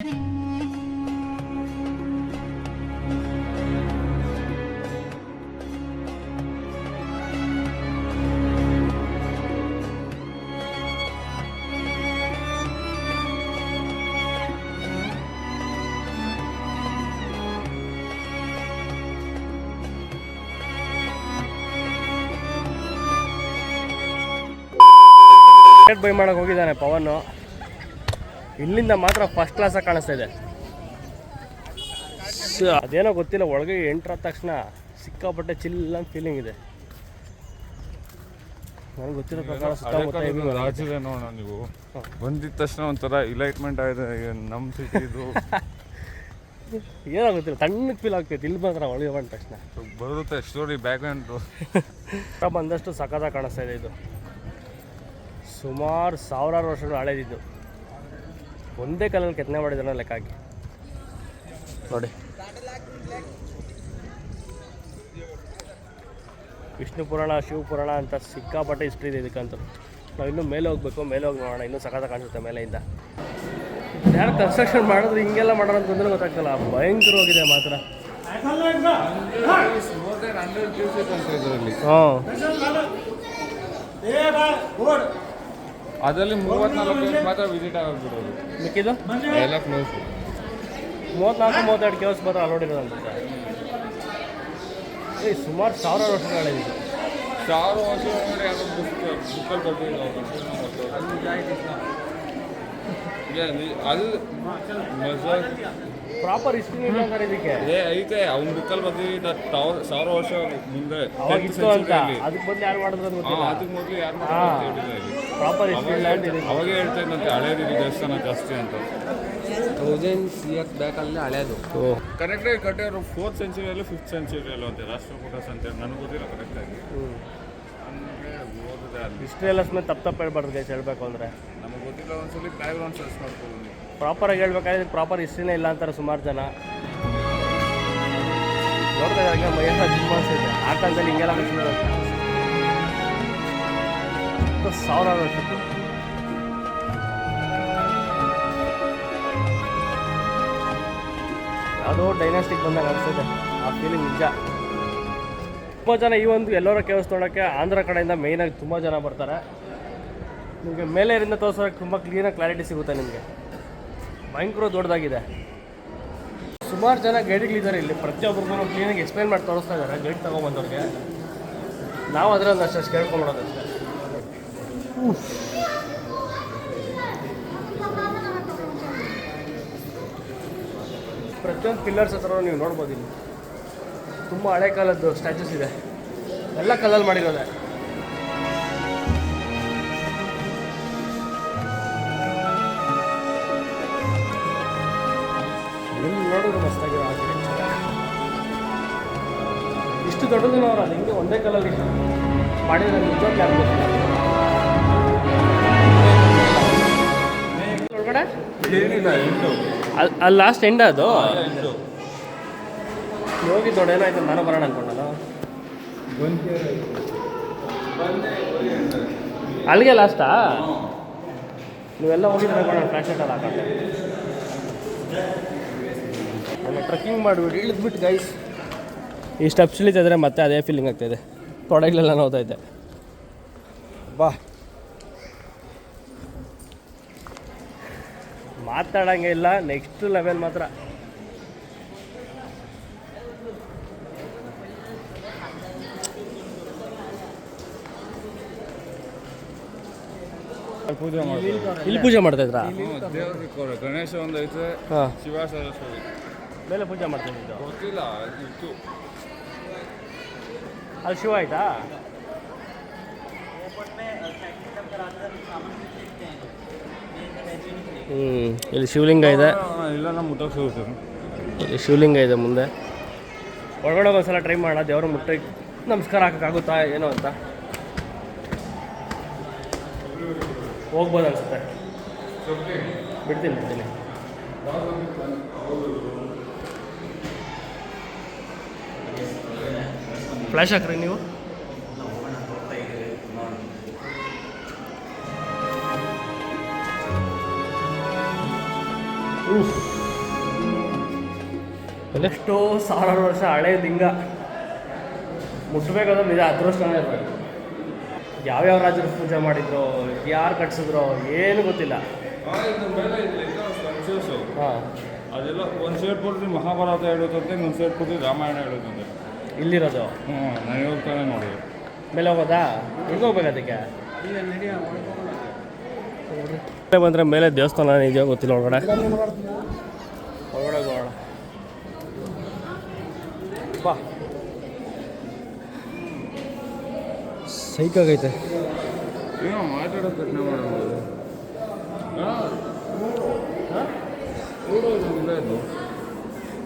By ಮಾಡಕ್ಕೆ ಹೋಗಿದ್ದಾನೆ ಪವನ್. ಇಲ್ಲಿಂದ ಮಾತ್ರ ಫಸ್ಟ್ ಕ್ಲಾಸಾಗಿ ಕಾಣಿಸ್ತಾ ಇದೆ. ಅದೇನೋ ಗೊತ್ತಿಲ್ಲ, ಒಳಗೆ ಎಂಟ್ರ ತಕ್ಷಣ ಸಿಕ್ಕಾಪಟ್ಟೆ ಚಿಲ್ ಅಂತ ಫೀಲಿಂಗ್ ಇದೆ. ನನಗೆ ಗೊತ್ತಿರೋ ಪ್ರಕಾರ ರಾಜ್ಯದ ನೋಡೋಣ, ನೀವು ಬಂದಿದ ತಕ್ಷಣ ಒಂಥರ ಇಲೈಟ್ಮೆಂಟ್ ಆಗಿದೆ ನಮ್ಮ ಸಿಟಿದು. ಏನೋ ಗೊತ್ತಿಲ್ಲ, ತಣ್ಣಗೆ ಫೀಲ್ ಆಗ್ತೈತೆ ಇಲ್ಲಿ ಮಾತ್ರ ಒಳಗೆ ಬಂದ ತಕ್ಷಣ. ಬರುತ್ತೆ ಸ್ಟೋರಿ ಬ್ಯಾಕ್ಗ್ರೌಂಡು ಬಂದಷ್ಟು ಸಖತ್ತಾಗಿ ಕಾಣಿಸ್ತಾ ಇದೆ. ಇದು ಸುಮಾರು ಸಾವಿರಾರು ವರ್ಷಗಳು ಹಳೇದಿದ್ದು. ಒಂದೇ ಕಲ್ಲಲ್ಲಿ ಕೆತ್ತನೆ ಮಾಡಿದಾರೆ ಲೆಕ್ಕ ಹಾಕಿ ನೋಡಿ. ವಿಷ್ಣು ಪುರಾಣ, ಶಿವ ಪುರಾಣ ಅಂತ ಸಿಕ್ಕಾಪಟ್ಟೆ ಹಿಸ್ಟ್ರಿ ಇದೆ ಇದಕ್ಕಂತೂ. ನಾವು ಇನ್ನೂ ಮೇಲೆ ಹೋಗ್ಬೇಕು, ಮೇಲೆ ಹೋಗಿ ನೋಡೋಣ, ಇನ್ನೂ ಸಖತ್ತಾಗಿ ಕಾಣಿಸುತ್ತೆ ಮೇಲೆಯಿಂದ. ಯಾರು ಕನ್ಸ್ಟ್ರಕ್ಷನ್ ಮಾಡಿದ್ರೆ ಹಿಂಗೆಲ್ಲ ಮಾಡೋಣ ಅಂತಂದ್ರೆ ಗೊತ್ತಾಗ್ತಲ್ಲ, ಭಯಂಕರವಾಗಿದೆ ಮಾತ್ರ. ಅದರಲ್ಲಿ 34 ಮಾತ್ರ ವಿಸಿಟ್ ಆಗಿಬಿಡೋದು, ಮಿಕ್ಕಿದ್ದು ಎಲ್ಲ ಕ್ಲೋಸ್. 34-32 ಕೇವ್ಸ್ ಮಾತ್ರ ಅಲೋಡಿರೋದು ಅಂತ. ಸುಮಾರು ಸಾವಿರಾರು ವರ್ಷಗಳಿದೆ. 1000 ವರ್ಷ ಯಾರೋ ಬುಕ್ಕಲ್ಲಿ ಬರ್ತಿದ್ರು ಅಲ್ಲಿ ಪ್ರಾಪರ್ ಹಿಸ್ಟ್ರಿ ಇಲ್ಲ ಅಂತಾರೆ ಇದಕ್ಕೆ. ಐತೆ ಅವ್ನ ಬುಕ್ಕಲ್ಲಿ ಬರ್ತಿದ್ದ 1000 ವರ್ಷ ಮುಂದೆ ಅವಾಗಿತ್ತು ಅಂತ. ಅದಕ್ಕೆ ಮೊದಲು ಯಾರು ಮಾಡಿದ್ರು ಗೊತ್ತಿಲ್ಲ. ಅದಕ್ಕೆ ಮೊದಲು ಯಾರು ಪ್ರಾಪರ್ ಹಿಸ್ಟ್ರಿ ಇಲ್ಲ ಅಂತ ಅವಾಗೇ ಹೇಳ್ತಾ ಇದ್ದಂತೆ ಹಳೇದಿದೆ ದೇವಸ್ಥಾನ ಜಾಸ್ತಿ ಅಂತ. 1000 years ಬ್ಯಾಕಲ್ಲಿ ಹಳೇದು ಕರೆಕ್ಟಾಗಿ ಕಟ್ಟಿದ್ರು 4th century 5th century ಅಂತೆ ರಾಷ್ಟ್ರಕೂಟ ಸಂತೆ. ನನಗೆ ಗೊತ್ತಿಲ್ಲ ಕರೆಕ್ಟಾಗಿ. ಅಂದರೆ ಓದಿದೆ ಅಲ್ಲಿ ಹಿಸ್ಟ್ರಿ ಎಲ್ಲ ಸುಮ್ಮನೆ ತಪ್ಪು ಹೇಳ್ಬಾರ್ದು ಗೈಸ್. ಹೇಳಬೇಕು ಅಂದರೆ ನಮಗೆ ಗೊತ್ತಿಲ್ಲ, ಒಂದ್ಸಲಿ ಬ್ಯಾಕ್ಗ್ರೌಂಡ್ ಸರ್ಚ್ ಮಾಡ್ಬೋದು. ಪ್ರಾಪರಾಗಿ ಹೇಳ್ಬೇಕಾದ್ರೆ ಪ್ರಾಪರ್ ಹಿಸ್ಟ್ರಿನೇ ಇಲ್ಲ ಅಂತಾರೆ ಸುಮಾರು ಜನ. ನೋಡಿದಾಗ ಹಂಗೆ ಮೈಯೆಲ್ಲ ಜಿಮ್ಮನ್ಸಿದೆ. ಆ ಕಾಲದಲ್ಲಿ ಹಿಂಗೆಲ್ಲ ಸಾವಿರಾರು ವರ್ಷದ್ದು. ಯಾವುದೋ ಡೈನಾಸ್ಟಿಕ್ ಬಂದಾಗ ಅನಿಸ್ತದೆ ಆ ಫೀಲಿಂಗ್ ನಿಜ. ತುಂಬ ಜನ ಈ ಒಂದು ಎಲ್ಲರ ಕೇವ್ಸ್ ನೋಡೋಕ್ಕೆ ಆಂಧ್ರ ಕಡೆಯಿಂದ ಮೇಯ್ನಾಗಿ ತುಂಬ ಜನ ಬರ್ತಾರೆ. ನಿಮಗೆ ಮೇಲೆಯಿಂದ ತೋರಿಸೋಕ್ಕೆ ತುಂಬ ಕ್ಲೀನಾಗಿ ಕ್ಲಾರಿಟಿ ಸಿಗುತ್ತೆ ನಿಮಗೆ. ಭಯಂಕರ ದೊಡ್ಡದಾಗಿದೆ. ಸುಮಾರು ಜನ ಗೈಡ್ಗಳಿದ್ದಾರೆ ಇಲ್ಲಿ. ಪ್ರತಿಯೊಬ್ಬರಿಗೂ ಕ್ಲೀನಾಗಿ ಎಕ್ಸ್ಪ್ಲೈನ್ ಮಾಡಿ ತೋರಿಸ್ತಾ ಇದ್ದಾರೆ ಗೈಡ್ ತೊಗೊಂಬಂದವ್ರಿಗೆ. ನಾವು ಅದರಲ್ಲಿ ಅಷ್ಟು ಕೇಳ್ಕೊಂಬಿಡೋದಷ್ಟೇ. ಪ್ರತಿಯೊಂದು ಪಿಲ್ಲರ್ಸ್ ಹತ್ರ ನೀವು ನೋಡ್ಬೋದು. ಇಲ್ಲಿ ತುಂಬ ಹಳೆ ಕಾಲದ್ದು ಸ್ಟ್ಯಾಚ್ಯೂಸ್ ಇದೆ. ಎಲ್ಲ ಕಲ್ಲಲ್ಲಿ ಮಾಡಿರೋದೆ. ಎಲ್ಲಿ ನೋಡೋದು ಮಸ್ತಾಗಿರೋ ಆರ್ಕಿಟೆಕ್ಚರ್. ಇಷ್ಟು ದೊಡ್ಡದು ಅವ್ರು ಅದು ಹಿಂಗೆ ಒಂದೇ ಕಲ್ಲಲ್ಲಿ ಮಾಡಿದ್ರೆ ನಿಜವಾಗಿ ಆಗ್ಬೋದು. ಒಳಗಡೆ ಅಲ್ಲಿ ಲಾಸ್ಟ್ ಎಂಡ್ ಅದು ಹೋಗಿ ನೋಡಿ. ಏನಾಯ್ತು ನಾನು ಬರೋಣ ಅಂದ್ಕೊಂಡಲ್ಲ. ಅಲ್ಲಿಗೆ ಲಾಸ್ಟಾ? ನೀವೆಲ್ಲ ಹೋಗಿದ್ರೆ ನಾನು ಫ್ಲ್ಯಾಶ್ ಲೈಟಲ್ಲಿ ಹಾಕತ್ತೆ. ಟ್ರೆಕ್ಕಿಂಗ್ ಮಾಡಿಬಿಟ್ಟು ಇಳಿದ್ಬಿಟ್ಟು ಗೈಸ್ ಈ ಸ್ಟೆಪ್ಸ್ ಇಳಿತಿದ್ರೆ ಮತ್ತೆ ಅದೇ ಫೀಲಿಂಗ್ ಆಗ್ತಾಯಿದೆ. ತೊಡಗಲೆಲ್ಲ ನೋಡ್ತಾ ಇದ್ದೆ. ಬಾ ಮಾತಾಡೋಂಗೆ ಇಲ್ಲ. ನೆಕ್ಸ್ಟ್ ಲೆವೆಲ್ ಮಾತ್ರ. ಇಲ್ಲಿ ಪೂಜೆ ಮಾಡ್ತಾ ಇದ್ರಾ? ಗಣೇಶ ಒಂದು ಐತೆ, ಶಿವ ಸರಸ್ವತಿ ಮೇಲೆ ಪೂಜೆ ಮಾಡ್ತಾ ಇದ್ದು ಗೊತ್ತಿಲ್ಲ. ಇತ್ತು ಅಲ್ಲಿ ಶಿವ ಆಯ್ತಾ? ಇಲ್ಲಿ ಶಿವಲಿಂಗ ಇದೆ. ಇಲ್ಲ ನಮ್ಮ ಮುಟ್ಟಕ್ಕೆ ಸಿಗುತ್ತೆ. ಇಲ್ಲಿ ಶಿವಲಿಂಗ ಇದೆ ಮುಂದೆ. ಒಳಗಡೆ ಒಂದ್ಸಲ ಟ್ರೈ ಮಾಡೋಣ. ದೇವ್ರ ಮುಟ್ಟಿ ನಮಸ್ಕಾರ ಹಾಕೋಕ್ಕಾಗುತ್ತಾ ಏನೋ ಅಂತ. ಹೋಗ್ಬೋದು ಅನಿಸುತ್ತೆ. ಬಿಡ್ತೀನಿ. ಫ್ಲ್ಯಾಶ್ ಹಾಕ್ರಿ ನೀವು. Oof. ಎಷ್ಟೋ ಸಾವಿರಾರು ವರ್ಷ ಹಳೆ ಲಿಂಗ ಮುಟ್ಟಬೇಕಾದ್ರೆ ನಿಜ ಅದೃಷ್ಟನೇ ಇರಬೇಕು. ಯಾವ್ಯಾವ ರಾಜರು ಪೂಜೆ ಮಾಡಿದ್ರು, ಯಾರು ಕಟ್ಸಿದ್ರು ಏನು ಗೊತ್ತಿಲ್ಲ. ಹಾಂ, ಅದೆಲ್ಲ ಒಂದು ಸೈಡ್ ಪೂರ್ತಿ ಮಹಾಭಾರತ ಹೇಳೋದಂತೆ, ಒಂದು ಸೈಡ್ ಪೂರ್ತಿ ರಾಮಾಯಣ ಹೇಳೋದಂತೆ ಇಲ್ಲಿರೋದು. ನಾನು ಹೋಗ್ತಾನೆ ನೋಡಿದೆ. ಮೇಲೆ ಹೋಗೋದಾ? ಹೆಂಗೆ ಹೋಗ್ಬೇಕು ಅದಕ್ಕೆ? ಬಂದರೆ ಮೇಲೆ ದೇವಸ್ಥಾನ ಇದೆಯೋ ಗೊತ್ತಿಲ್ಲ. ಒಳಗಡೆ ಹೋಗೋಣ. ಬಾ, ಸೈಕಾಗೈತೆ. ಏನೋ ಮಾತಾಡೋ ಪ್ರಶ್ನೆ ಮಾಡ್ಬೋದು.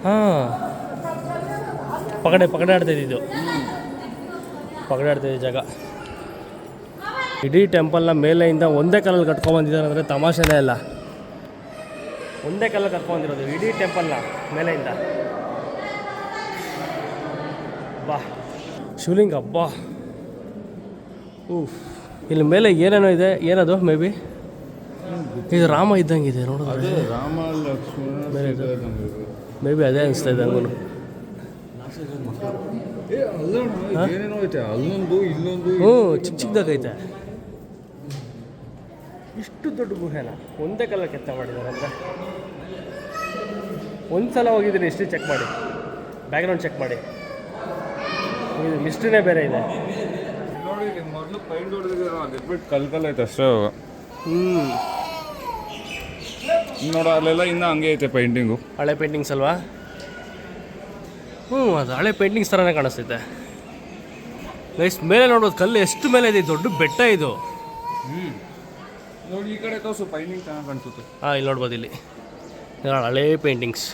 ಹಾಂ, ಪಗಡೆ ಆಡ್ತಾಯಿದ್ದು. ಪಗಡೆ ಆಡ್ತಾಯಿದ್ದ ಜಾಗ. ಇಡೀ ಟೆಂಪಲ್ನ ಮೇಲೆಯಿಂದ ಒಂದೇ ಕಲ್ಲಲ್ಲಿ ಕಟ್ಕೊಂಡ್ಬಂದಿದ್ದಾರೆ ಅಂದರೆ ತಮಾಷೆನೇ ಇಲ್ಲ. ಒಂದೇ ಕಲ್ಲಲ್ಲಿ ಕಟ್ಕೊಂಡ್ಬಂದಿರೋದು ಇಡೀ ಟೆಂಪಲ್ನ ಮೇಲೆಯಿಂದ. ಬಾ, ಶಿವಲಿಂಗ. ಬಾ, ಇಲ್ಲಿ ಮೇಲೆ ಏನೇನೋ ಇದೆ. ಏನದು? ಮೇ ಬಿ ಇದು ರಾಮ ಇದ್ದಂಗಿದೆ ನೋಡಿದ್ರೆ. ರಾಮ ಲಕ್ಷ್ಮಣ ಮೇ ಬಿ ಅದೇ ಅನಿಸ್ತಾ ಇದೆ ಹಂಗೂ. ಏನೇನೋ ಐತೆ, ಅಲ್ಲೊಂದು ಇಲ್ಲೊಂದು. ಚಿಕ್ಕ ಚಿಕ್ಕದಾಗೈತೆ. ಇಷ್ಟು ದೊಡ್ಡ ಗುಹೆನ ಒಂದೇ ಕಲ್ಲ ಕೆತ್ತ ಮಾಡಿದ್ದಾರೆ ಅಂದರೆ. ಒಂದು ಸಲ ಹೋಗಿದ್ದೀನಿ, ಹಿಸ್ಟ್ರಿ ಚೆಕ್ ಮಾಡಿ, ಬ್ಯಾಕ್ಗ್ರೌಂಡ್ ಚೆಕ್ ಮಾಡಿ. ಇದು ಹಿಸ್ಟ್ರಿನೇ ಬೇರೆ ಇದೆ ನೋಡಿ. ಮೊದಲು ಪೈಂಟ್ ಹೊಡೆದಿದ್ದಾರೆ, ಅದಿಟ್ಬಿಟ್ಟು ಕಲ್ ಐತೆ ಅಷ್ಟೇ. ನೋಡ ಅಲ್ಲೆಲ್ಲ ಇನ್ನೂ ಹಂಗೆ ಐತೆ ಪೇಂಟಿಂಗು. ಹಳೆ ಪೇಂಟಿಂಗ್ಸ್ ಅಲ್ವಾ? ಅದು ಹಳೆ ಪೇಂಟಿಂಗ್ಸ್ ಥರನೇ ಕಾಣಿಸ್ತೈತೆ. ಗೈಸ್, ಮೇಲೆ ನೋಡ್ಬೋದು ಕಲ್ಲು ಎಷ್ಟು ಮೇಲೆ ಇದೆ. ದೊಡ್ಡ ಬೆಟ್ಟ ಇದು. ನೋಡಿ ಈ ಕಡೆ ತೋರಿಸು, ಪೈಂಟಿಂಗ್ ಚೆನ್ನಾಗಿ ಕಾಣಿಸುತ್ತೆ. ಇಲ್ಲಿ ನೋಡ್ಬೋದು. ಇಲ್ಲಿ ಹಳೆ ಪೇಂಟಿಂಗ್ಸ್.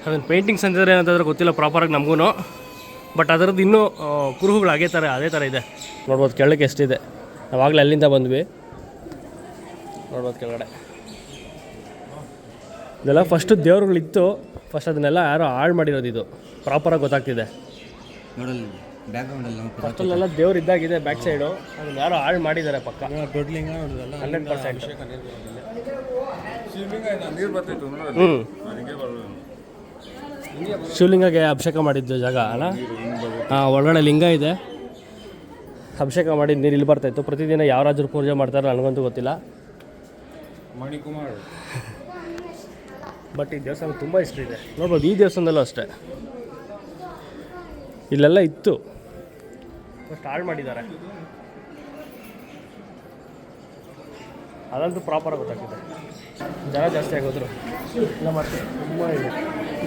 ಅದನ್ನು ಪೇಂಟಿಂಗ್ಸ್ ಅಂತಿದ್ರೆ ಏನಂತಂದ್ರೆ ಗೊತ್ತಿಲ್ಲ ಪ್ರಾಪರಾಗಿ ನಮಗೂ. ಬಟ್ ಅದರದ್ದು ಇನ್ನೂ ಕುರುಹುಗಳು ಅದೇ ಥರ ಇದೆ. ನೋಡ್ಬೋದು ಕೆಳಗೆ ಎಷ್ಟಿದೆ. ನಾವಾಗಲೇ ಅಲ್ಲಿಂದ ಬಂದ್ವಿ. ನೋಡ್ಬೋದು ಕೆಳಗಡೆ ಇದೆಲ್ಲ ಫಸ್ಟು ದೇವ್ರುಗಳಿತ್ತು. ಫಸ್ಟ್ ಅದನ್ನೆಲ್ಲ ಯಾರೋ ಹಾಳು ಮಾಡಿರೋದು. ಇದು ಪ್ರಾಪರಾಗಿ ಗೊತ್ತಾಗ್ತಿದೆ. ಫಸ್ಟಲ್ಲೆಲ್ಲ ದೇವ್ರು ಇದ್ದಾಗಿದೆ ಬ್ಯಾಕ್ ಸೈಡು. ಅದನ್ನ ಯಾರೋ ಹಾಳು ಮಾಡಿದ್ದಾರೆ ಪಕ್ಕ. 100%. ಶಿವಲಿಂಗಗೆ ಅಭಿಷೇಕ ಮಾಡಿದ್ದು ಜಾಗ ಅಲ್ಲ? ಒಳಗಡೆ ಲಿಂಗ ಇದೆ. ಅಭಿಷೇಕ ಮಾಡಿದ ನೀರು ಇಲ್ಲಿ ಬರ್ತಾಯಿತ್ತು. ಪ್ರತಿದಿನ ಯಾವ ರಾಜರು ಪೂಜೆ ಮಾಡ್ತಾರೋ ನನಗಂತೂ ಗೊತ್ತಿಲ್ಲ. ಮಣಿಕುಮಾರ್. ಬಟ್ ಈ ದೇವಸ್ಥಾನ ತುಂಬ ಇಷ್ಟ ಇದೆ. ನೋಡ್ಬೋದು, ಈ ದೇವಸ್ಥಾನದಲ್ಲೂ ಅಷ್ಟೇ ಇಲ್ಲೆಲ್ಲ ಇತ್ತು. ಫಸ್ಟ್ ಹಾಳು ಮಾಡಿದ್ದಾರೆ. ಅದಂತೂ ಪ್ರಾಪರಾಗಿ ಗೊತ್ತಾಗ್ತಿದೆ. ಜನ ಜಾಸ್ತಿ ಆಗೋದ್ರು ಇಲ್ಲ. ಮತ್ತೆ ತುಂಬ ಇದೆ.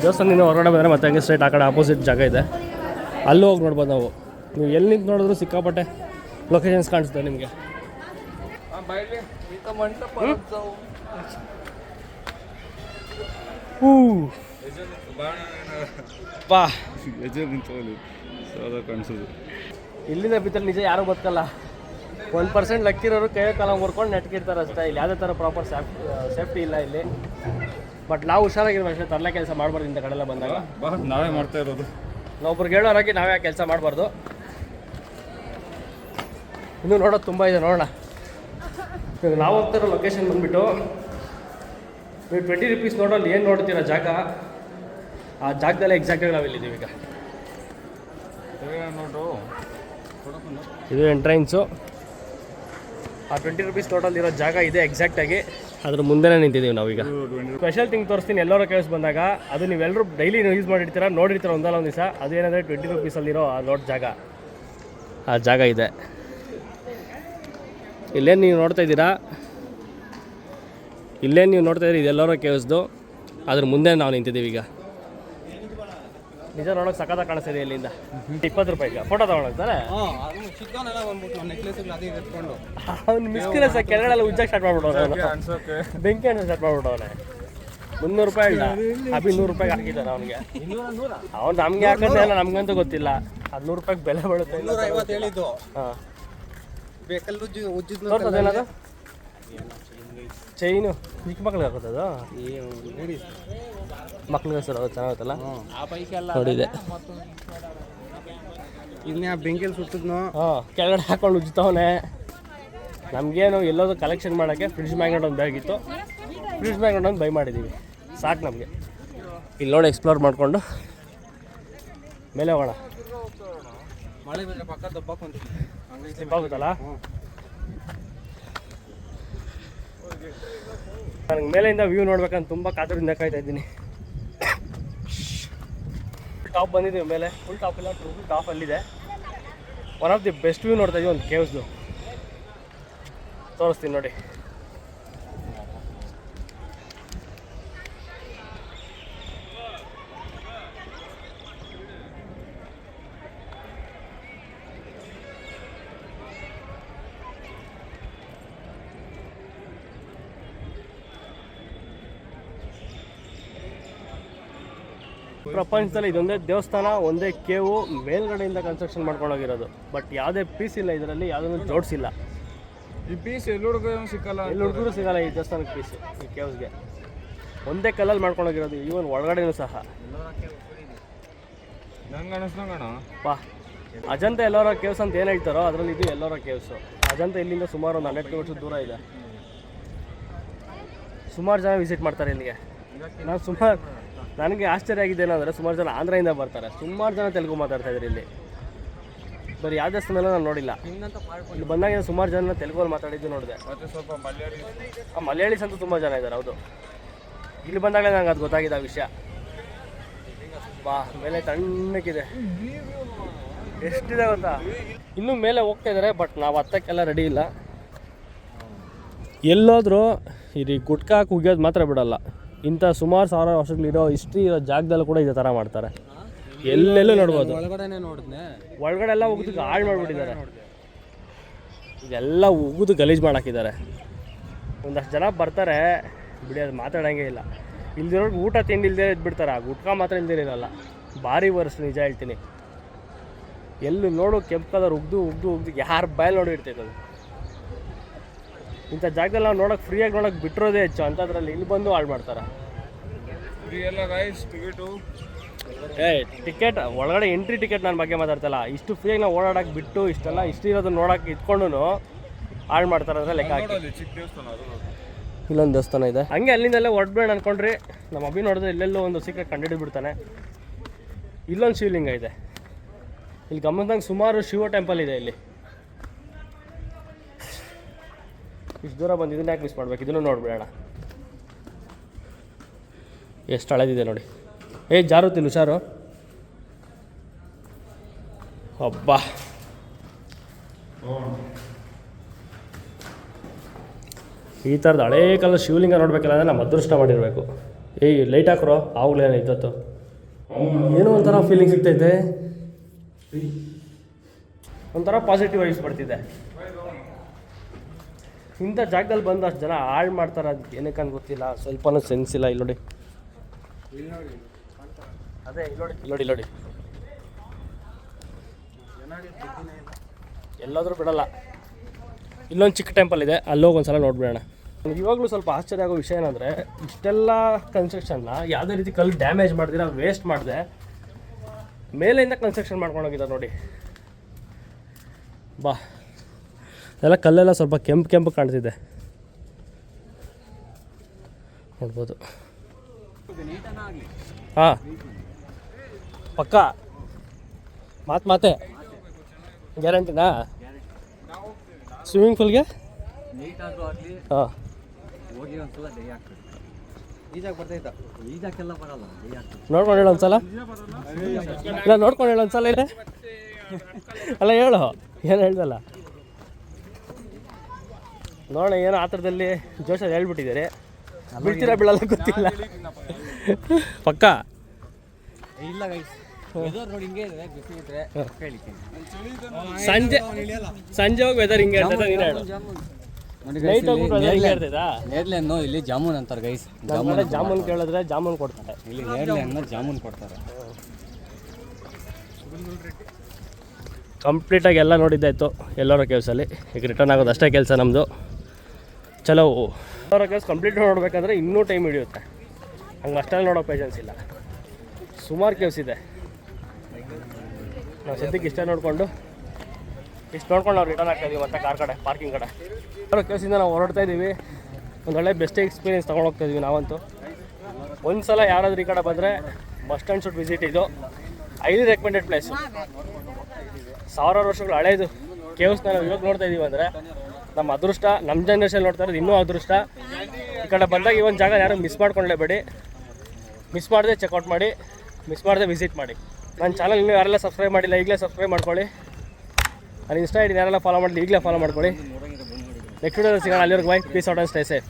ದೇವಸ್ಥಾನದಿಂದ ಹೊರಗಡೆ ಬಂದರೆ ಮತ್ತೆ ಹಂಗೆ ಸ್ಟ್ರೈಟ್ ಆ ಕಡೆ ಆಪೋಸಿಟ್ ಜಾಗ ಇದೆ. ಅಲ್ಲೂ ಹೋಗಿ ನೋಡ್ಬೋದು ನಾವು. ನೀವು ಎಲ್ಲಿ ನಿಂತು ನೋಡಿದ್ರು ಸಿಕ್ಕಾಪಟ್ಟೆ ಲೊಕೇಶನ್ಸ್ ಕಾಣಿಸುತ್ತೆ ನಿಮಗೆ. ಬಾ, ಕಾಣಿಸೋದು ಇಲ್ಲಿಂದ ಬಿತ್ತಲ್ಲಿ ನಿಜ ಯಾರೂ ಬದುಕಲ್ಲ. 1% ಲಕ್ಕಿರೋರು ಕೈ ಕಾಲ ಮುರ್ಕೊಂಡು ನೆಟ್ಕಿರ್ತಾರೆ ಅಷ್ಟೇ. ಇಲ್ಲಿ ಯಾವುದೇ ಥರ ಪ್ರಾಪರ್ ಸೇಫ್ಟಿ ಇಲ್ಲ ಇಲ್ಲಿ. ಬಟ್ ನಾವು ಹುಷಾರಾಗಿರ್ಬೇಕು ಅಷ್ಟೇ. ತರಲೆ ಕೆಲಸ ಮಾಡಬಾರ್ದು ಇಂಥ ಕಡೆಲ್ಲ ಬಂದಾಗ. ನಾವೇ ಮಾಡ್ತಾ ಇರೋದು. ನಾವೊಬ್ರಿಗೆ ಹೇಳೋರಾಗಿ ನಾವೇ ಆ ಕೆಲಸ ಮಾಡಬಾರ್ದು. ಇನ್ನೂ ನೋಡೋದು ತುಂಬ ಇದೆ, ನೋಡೋಣ. ಇವಾಗ ನಾವು ಹೋಗ್ತಿರೋ ಲೊಕೇಶನ್ ಬಂದುಬಿಟ್ಟು, ನೀವು 20 ರೂಪೀಸ್ ನೋಡೋಲ್ಲಿ ಏನು ನೋಡ್ತೀರ ಜಾಗ, ಆ ಜಾಗದಲ್ಲೇ ಎಕ್ಸಾಕ್ಟಾಗಿ ನಾವಿಲ್ಲಿದ್ದೀವಿ ಈಗ. ನೋಡು, ಇದು ಎಂಟ್ರೆನ್ಸು. ಆ 20 ರೂಪೀಸ್ ಟೋಟಲ್ ಜಾಗ ಇದೆ ಎಕ್ಸಾಕ್ಟಾಗಿ. ಅದ್ರ ಮುಂದೆನೇ ನಿಂತಿದ್ದೀವಿ ನಾವೀಗ. ಸ್ಪೆಷಲ್ ಥಿಂಗ್ ತೋರಿಸ್ತೀನಿ. ಎಲ್ಲರ ಕೇಸ್ ಬಂದಾಗ ಅದು ನೀವೆಲ್ಲರೂ ಡೈಲಿ ಯೂಸ್ ಮಾಡಿರ್ತೀರ, ನೋಡಿರ್ತೀರ ಒಂದಲ್ಲ ಒಂದು ದಿವಸ. ಅದೇನಂದರೆ 20 ರೂಪೀಸಲ್ಲಿರೋ ಆ ದೊಡ್ಡ ಜಾಗ, ಆ ಜಾಗ ಇದೆ. ಇಲ್ಲೇನು ನೀವು ನೋಡ್ತಾ ಇದ್ದೀರಾ, ಇದೆಲ್ಲರ ಕೇವ್ಸ್ದು. ಅದ್ರ ಮುಂದೆ ನಾವು ನಿಂತಿದ್ದೀವಿ ಈಗ. ನಿಜ ನೋಡೋಕೆ ಸಖತ್ತಾಗಿ ಕಾಣಿಸ್ತಿದೆ ಇಲ್ಲಿಂದ. 20 ರೂಪಾಯಿಗೆ ಫೋಟೋ ತೊಗೊಳಕ್ಕೆ ತಾನೆ. ಅವ್ನು ಮಿಸ್ಕಿನ ಕೆಳಗಡೆಲ್ಲ ಉಜ್ಜಾಗ ಸ್ಟಾರ್ಟ್ ಮಾಡ್ಬಿಟ್ಟವನೆ. ಬೆಂಕಿ ಹಣ್ಣು ಸ್ಟಾರ್ಟ್ ಮಾಡ್ಬಿಟ್ಟವನೆ. 300 ರೂಪಾಯಿ ಇಲ್ಲ, ಅಭಿ 100 ರೂಪಾಯಿಗೆ ಹಾಕಿದ್ದಾನೆ ಅವನಿಗೆ. ಅವ್ನು ನಮಗೆ ಹಾಕೋದೇ ಇಲ್ಲ, ನಮಗಂತೂ ಗೊತ್ತಿಲ್ಲ. ಅದು 100 ರೂಪಾಯಿಗೆ ಬೆಲೆ ಬೀಳುತ್ತೆ. ಹಾಂ, ತೋರ್ಸೋದೇನದು? ಚೈನು ಚಿಕ್ಕ ಮಕ್ಳಿಗೆ ಹಾಕೋದು. ಮಕ್ಳಿಗೆ ಸರ್ ಅದು ಚೆನ್ನಾಗುತ್ತಲ್ಲ, ನೋಡಿದೆ. ಇನ್ನ ಬೆಂಕಿಯಲ್ಲಿ ಸುತ್ತಿದ್ನು. ಕೆಳಗಡೆ ಹಾಕೊಂಡು ಉಜ್ತವನೆ. ನಮಗೇನು ಎಲ್ಲೋದು ಕಲೆಕ್ಷನ್ ಮಾಡೋಕ್ಕೆ ಫ್ರಿಡ್ಜ್ ಮ್ಯಾಗ್ನೆಟ್ ಒಂದು ಬ್ಯಾಗ್ ಇತ್ತು. ಫ್ರಿಡ್ಜ್ ಮ್ಯಾಗ್ನೆಟ್ ಒಂದು ಬೈ ಮಾಡಿದ್ದೀವಿ, ಸಾಕು ನಮಗೆ. ಇಲ್ಲಿ ನೋಡಿ ಎಕ್ಸ್ಪ್ಲೋರ್ ಮಾಡಿಕೊಂಡು ಮೇಲೆ ಹೋಗೋಣ. ಮಳೆ ಬಂದರೆ ಪಕ್ಕ ದಬ್ಬಾಕೊಂತೀವಿ, ಸ್ಲಿಪ್ ಆಗುತ್ತಲ್ಲ. ನನಗೆ ಮೇಲೆಯಿಂದ ವ್ಯೂ ನೋಡ್ಬೇಕಂತ ತುಂಬ ಕಾತುರದಿಂದ ಕಾಯ್ತಾ ಇದ್ದೀನಿ. ಟಾಪ್ ಬಂದಿದ್ದೀವಿ ಮೇಲೆ, ಫುಲ್ ಟಾಪ್ ಇಲ್ಲ, ಫುಲ್ ಟಾಪ್ ಅಲ್ಲಿದೆ. One of the best view ನೋಡ್ತಾ ಇದ್ದೀವಿ, ಒಂದು ಕೇವ್ಸ್ದು ತೋರಿಸ್ತೀನಿ ನೋಡಿ. ಪ್ರಪಂಚದಲ್ಲಿ ಇದೊಂದೇ ದೇವಸ್ಥಾನ, ಒಂದೇ ಕೇವು, ಮೇಲ್ಗಡೆಯಿಂದ ಕನ್ಸ್ಟ್ರಕ್ಷನ್ ಮಾಡ್ಕೊಂಡೋಗಿರೋದು. ಬಟ್ ಯಾವುದೇ ಪೀಸ್ ಇಲ್ಲ ಇದರಲ್ಲಿ, ಯಾವುದನ್ನು ಜೋಡಿಸಿಲ್ಲ. ಈ ಪೀಸ್ ಎಲ್ಲಿ ಹುಡುಗ ಸಿಕ್ಕಲ್ಲ, ಎಲ್ಲಿ ಹುಡುಗರು ಸಿಗಲ್ಲ ಈ ದೇವಸ್ಥಾನಕ್ಕೆ ಪೀಸ್. ಈ ಕೇವ್ಸ್ಗೆ ಒಂದೇ ಕಲ್ಲಲ್ಲಿ ಮಾಡ್ಕೊಂಡೋಗಿರೋದು, ಈವನ್ ಒಳಗಡೆನೂ ಸಹ. ನಂಗೆ ಅನಿಸ್ದಂಗಣ ಪಾ ಅಜಂತ ಎಲ್ಲೋರ ಕೇವ್ಸ್ ಅಂತ ಏನು ಹೇಳ್ತಾರೋ ಅದರಲ್ಲಿ ಇದು ಎಲ್ಲೋರ ಕೇವ್ಸು. ಅಜಂತ ಇಲ್ಲಿಂದ ಸುಮಾರು ಒಂದು 100 ಕಿಲೋಮೀಟರ್ ದೂರ ಇದೆ. ಸುಮಾರು ಜನ ವಿಸಿಟ್ ಮಾಡ್ತಾರೆ ಇಲ್ಲಿಗೆ. ನನಗೆ ಆಶ್ಚರ್ಯ ಆಗಿದೆ ಏನಂದರೆ, ಸುಮಾರು ಜನ ಆಂಧ್ರದಿಂದ ಬರ್ತಾರೆ, ಸುಮಾರು ಜನ ತೆಲುಗು ಮಾತಾಡ್ತಾ ಇದ್ದಾರೆ ಇಲ್ಲಿ. ಬರೀ ಯಾವ ದೇವಸ್ಥಾನದಲ್ಲೂ ನಾನು ನೋಡಿಲ್ಲ. ಇಲ್ಲಿ ಬಂದಾಗ ಸುಮಾರು ಜನ ತೆಲುಗಲ್ಲಿ ಮಾತಾಡಿದ್ದು ನೋಡಿದೆ. ಮತ್ತೆ ಸ್ವಲ್ಪ ಮಲಯಾಳೀಸ್ ಅಂತೂ ತುಂಬ ಜನ ಇದ್ದಾರೆ. ಹೌದು, ಇಲ್ಲಿ ಬಂದಾಗಲೇ ನಂಗೆ ಅದು ಗೊತ್ತಾಗಿದೆ ಆ ವಿಷಯ. ಬಾ ಮೇಲೆ ತಣ್ಣಕ್ಕಿದೆ, ಎಷ್ಟಿದೆ ಗೊತ್ತಾ. ಇನ್ನೂ ಮೇಲೆ ಹೋಗ್ತಾ ಇದ್ದಾರೆ, ಬಟ್ ನಾವು ಹತ್ತಕ್ಕೆಲ್ಲ ರೆಡಿ ಇಲ್ಲ. ಎಲ್ಲೋದ್ರೂ ಇಲ್ಲಿ ಗುಟ್ಕಾ ಕುಗಿಯೋದು ಮಾತ್ರ ಬಿಡಲ್ಲ. ಇಂಥ ಸುಮಾರು ಸಾವಿರ ವರ್ಷಗಳಿರೋ ಹಿಸ್ಟ್ರಿ ಇರೋ ಜಾಗದಲ್ಲೂ ಕೂಡ ಇದೇ ಥರ ಮಾಡ್ತಾರೆ. ಎಲ್ಲೆಲ್ಲೂ ನೋಡ್ಬೋದು. ಒಳಗಡೆನೇ ನೋಡಿದ್ನೆ, ಒಳಗಡೆ ಎಲ್ಲ ಉಗಿದು ಹಾಳು ಮಾಡಿಬಿಟ್ಟಿದ್ದಾರೆ. ಇದೆಲ್ಲ ಉಗಿದು ಗಲೀಜು ಮಾಡಾಕಿದ್ದಾರೆ. ಒಂದಷ್ಟು ಜನ ಬರ್ತಾರೆ ಬಿಡಿ, ಅದು ಮಾತಾಡೋಂಗೇ ಇಲ್ಲ. ಇಲ್ದಿರೋರ್ಗೆ ಊಟ ತಿಂಡಿ ಇಲ್ಲದೆ ಇದ್ಬಿಡ್ತಾರೆ. ಆ ಗುಟ್ಕಾ ಮಾತ್ರ ಇಲ್ದಿರಲ್ಲ. ಭಾರಿ ವರ್ಷ ನಿಜ ಹೇಳ್ತೀನಿ. ಎಲ್ಲಿ ನೋಡು ಕೆಂಪು ಕಲರ್ ಉಗ್ದು ಯಾರು ಬಾಯಲ್ಲಿ ನೋಡಿ ಇರ್ತೈತೆ ಅದು. ಇಂಥ ಜಾಗದಲ್ಲಿ ನಾವು ನೋಡೋಕೆ ಫ್ರೀಯಾಗಿ ನೋಡೋಕೆ ಬಿಟ್ಟಿರೋದೇ ಹೆಚ್ಚು, ಅಂಥದ್ರಲ್ಲಿ ಇಲ್ಲಿ ಬಂದು ಹಾಳು ಮಾಡ್ತಾರೆ. ಟಿಕೆಟ್ ಒಳಗಡೆ ಎಂಟ್ರಿ ಟಿಕೆಟ್ ನನ್ನ ಬಗ್ಗೆ ಮಾತಾಡ್ತಲ್ಲ. ಇಷ್ಟು ಫ್ರೀಯಾಗಿ ನಾವು ಓಡಾಡೋಕೆ ಬಿಟ್ಟು ಇಷ್ಟೆಲ್ಲ ಇರೋದನ್ನ ನೋಡೋಕೆ ಇಟ್ಕೊಂಡು ಹಾಳು ಮಾಡ್ತಾರೆ ಅಂದರೆ ಲೆಕ್ಕ ಹಾಕಿ. ಇಲ್ಲೊಂದು ದೇವಸ್ಥಾನ ಇದೆ, ಹಂಗೆ ಅಲ್ಲಿಂದಲ್ಲೇ ಹೊರಡ್ಬೇಡ ಅಂದ್ಕೊಂಡ್ರಿ. ನಮ್ಮ ಅಭಿ ನೋಡಿದ್ರೆ ಇಲ್ಲೆಲ್ಲೋ ಒಂದು ಸೀಕ್ರೆಟ್ ಕಂಡುಹಿಡಿದು ಬಿಡ್ತಾನೆ. ಇಲ್ಲೊಂದು ಶಿವಲಿಂಗ ಇದೆ. ಇಲ್ಲಿ ಗಮನದಂಗೆ ಸುಮಾರು ಶಿವ ಟೆಂಪಲ್ ಇದೆ ಇಲ್ಲಿ. ಇಷ್ಟು ದೂರ ಬಂದು ಇದನ್ನ ಯಾಕೆ ಮಿಸ್ ಮಾಡ್ಬೇಕು, ಇದನ್ನು ನೋಡ್ಬಿಡೋಣ. ಎಷ್ಟು ಹಳೇದಿದೆ ನೋಡಿ. ಜಾರುತ್ತಿಲ್ಲ ಹುಷಾರು. ಅಬ್ಬಾ, ಈ ಥರದ್ದು ಹಳೇ ಕಾಲ ಶಿವಲಿಂಗ ನೋಡ್ಬೇಕಲ್ಲ ಅಂದರೆ ನಮ್ಮ ಅದೃಷ್ಟ ಮಾಡಿರಬೇಕು. ಲೈಟ್ ಹಾಕ್ರೋ, ಆವಾಗಲೇನೋ ಇದ್ದತ್ತು. ಏನೋ ಒಂಥರ ಫೀಲಿಂಗ್ ಸಿಗ್ತೈತೆ, ಒಂಥರ ಪಾಸಿಟಿವ್ ವೈಬ್ಸ್ ಬರ್ತಿದೆ. ಇಂಥ ಜಾಗದಲ್ಲಿ ಬಂದು ಅಷ್ಟು ಜನ ಹಾಳು ಮಾಡ್ತಾರೆ. ಅದು ಏನಕ್ಕೆ ಅಂತ ಗೊತ್ತಿಲ್ಲ, ಸ್ವಲ್ಪನೂ ಸೆನ್ಸ್ ಇಲ್ಲ. ಇಲ್ಲಿ ನೋಡಿ, ಅದೇ ಇಲ್ಲಿ ನೋಡಿ ಎಲ್ಲಾದರೂ ಬಿಡಲ್ಲ. ಇಲ್ಲೊಂದು ಚಿಕ್ಕ ಟೆಂಪಲ್ ಇದೆ, ಅಲ್ಲೋಗಿ ಒಂದ್ಸಲ ನೋಡ್ಬಿಡೋಣ. ನನಗೆ ಇವಾಗಲೂ ಸ್ವಲ್ಪ ಆಶ್ಚರ್ಯ ಆಗೋ ವಿಷಯ ಏನಂದರೆ, ಇಷ್ಟೆಲ್ಲ ಕನ್ಸ್ಟ್ರಕ್ಷನ್ನ ಯಾವುದೇ ರೀತಿ ಕಲ್ಲು ಡ್ಯಾಮೇಜ್ ಮಾಡ್ದಿರ, ವೇಸ್ಟ್ ಮಾಡಿದೆ ಮೇಲೆಯಿಂದ ಕನ್ಸ್ಟ್ರಕ್ಷನ್ ಮಾಡ್ಕೊಂಡೋಗಿದ್ದಾರೆ ನೋಡಿ. ಬಾ, ಎಲ್ಲ ಕಲ್ಲೆಲ್ಲ ಸ್ವಲ್ಪ ಕೆಂಪು ಕಾಣ್ತಿದೆ, ನೋಡ್ಬೋದು. ಹಾಂ, ಪಕ್ಕ ಮಾತೆ ಗ್ಯಾರಂಟಿನಾ? ಸ್ವಿಮ್ಮಿಂಗ್ ಪೂಲ್ಗೆ ಹಾಂ, ನೋಡ್ಕೊಂಡು ಹೇಳು ಒಂದ್ಸಲ. ಇಲ್ಲ, ನೋಡ್ಕೊಂಡು ಹೇಳು ಒಂದ್ಸಲ. ಇಲ್ಲ ಅಲ್ಲ, ಹೇಳು, ಏನು ಹೇಳ್ದಲ್ಲ ನೋಡೋಣ. ಏನೋ ಆ ಥರದಲ್ಲಿ ಜೋಶಲ್ಲಿ ಹೇಳ್ಬಿಟ್ಟಿದ್ದಾರೆ. ಬೀಳ್ತೀರಾ ಬೀಳಲ್ಲ ಗೊತ್ತಿಲ್ಲ. ಪಕ್ಕ ಇಲ್ಲ ಸಂಜೆ ಹೋಗಿ ವೆದರ್ ಹಿಂಗೆ ಇರ್ತೈತೆ. ನೀನು ಹೇಳು, ನೈಟ್ ಹೋಗ್ಬಿಟ್ಟು ವೆದರ್ ಹಿಂಗೆ ಇರ್ತೈತಾ? ನೇರ್ಲೆನ್ನು ಇಲ್ಲಿ ಜಾಮೂನ್ ಅಂತಾರೆ ಗೈಸ್. ಜಾಮೂನ್ ಕೇಳಿದ್ರೆ ಜಾಮೂನ್ ಕೊಡ್ತಾರೆ. ಇಲ್ಲಿ ನೇರ್ಲೆ ಅನ್ನೋ ಜಾಮೂನ್ ಕೊಡ್ತಾರೆ. ಕಂಪ್ಲೀಟಾಗಿ ಎಲ್ಲ ನೋಡಿದ್ದಾಯಿತು ಎಲ್ಲರ ಕೇವ್ಸಲ್ಲಿ. ಈಗ ರಿಟರ್ನ್ ಆಗೋದು ಅಷ್ಟೇ ಕೆಲಸ ನಮ್ಮದು. ಚಲೋ, ಎಲ್ಲರ ಕೇವ್ಸ್ ಕಂಪ್ಲೀಟ್ ನೋಡಬೇಕಂದ್ರೆ ಇನ್ನೂ ಟೈಮ್ ಹಿಡಿಯುತ್ತೆ. ಹಂಗೆ ಅಷ್ಟೆಲ್ಲ ನೋಡೋ ಪೇಷನ್ಸ್ ಇಲ್ಲ. ಸುಮಾರು ಕೇವ್ಸ್ ಇದೆ. ನಾವು ಸದ್ಯಕ್ಕೆ ಇಷ್ಟ ನೋಡಿಕೊಂಡು ನಾವು ರಿಟರ್ನ್ ಆಗ್ತಾಯಿದ್ದೀವಿ ಮತ್ತೆ ಕಾರ್ ಕಡೆ, ಪಾರ್ಕಿಂಗ್ ಕಡೆ. ಎಲ್ಲರ ಕೇವ್ಸಿಂದ ನಾವು ಹೊರಡ್ತಾ ಇದ್ದೀವಿ. ಒಂದು ಒಳ್ಳೆ ಬೆಸ್ಟ್ ಎಕ್ಸ್ಪೀರಿಯೆನ್ಸ್ ತೊಗೊಂಡೋಗ್ತಾಯಿದ್ವಿ ನಾವಂತೂ. ಒಂದು ಸಲ ಯಾರಾದ್ರೂ ಈ ಕಡೆ ಬಂದರೆ ಮಸ್ಟ್ ಆ್ಯಂಡ್ ಶುಡ್ ವಿಸಿಟ್ ಇದು. Highly recommended place. ಸಾವಿರಾರು ವರ್ಷಗಳು ಹಳೇದು ಕೇವ್ಸ್ನ ನಾವು ಇವಾಗ ನೋಡ್ತಾ ಇದ್ದೀವಿ ಅಂದರೆ ನಮ್ಮ ಅದೃಷ್ಟ. ನಮ್ಮ ಜನ್ರೇಷನ್ ನೋಡ್ತಾ ಇರೋದು ಇನ್ನೂ ಅದೃಷ್ಟ. ಈ ಕಡೆ ಬಂದಾಗ ಈ ಒಂದು ಜಾಗ ಯಾರು ಮಿಸ್ ಮಾಡ್ಕೊಳ್ಳೇಬೇಡಿ. ಮಿಸ್ ಮಾಡದೆ ಚೆಕ್ಔಟ್ ಮಾಡಿ, ಮಿಸ್ ಮಾಡದೆ ವಿಸಿಟ್ ಮಾಡಿ. ನನ್ನ ಚಾನಲ್ ಇನ್ನೂ ಯಾರೆಲ್ಲ ಸಬ್ಸ್ಕ್ರೈಬ್ ಮಾಡಿಲ್ಲ ಈಗಲೇ ಸಬ್ಸ್ಕ್ರೈಬ್ ಮಾಡ್ಕೊಳ್ಳಿ. ನಾನು ಇನ್ಸ್ಟಾ ಐಡಿ ಯಾರೆಲ್ಲ ಫಾಲೋ ಮಾಡಲಿ ಈಗಲೇ ಫಾಲೋ ಮಾಡ್ಕೊಳ್ಳಿ. ನೆಕ್ಸ್ಟ್ ವಿಡಿಯೋದಲ್ಲಿ ಸಿಗೋಣ. ಅಲ್ಲಿವರೆಗೂ by. Piece out and stay safe.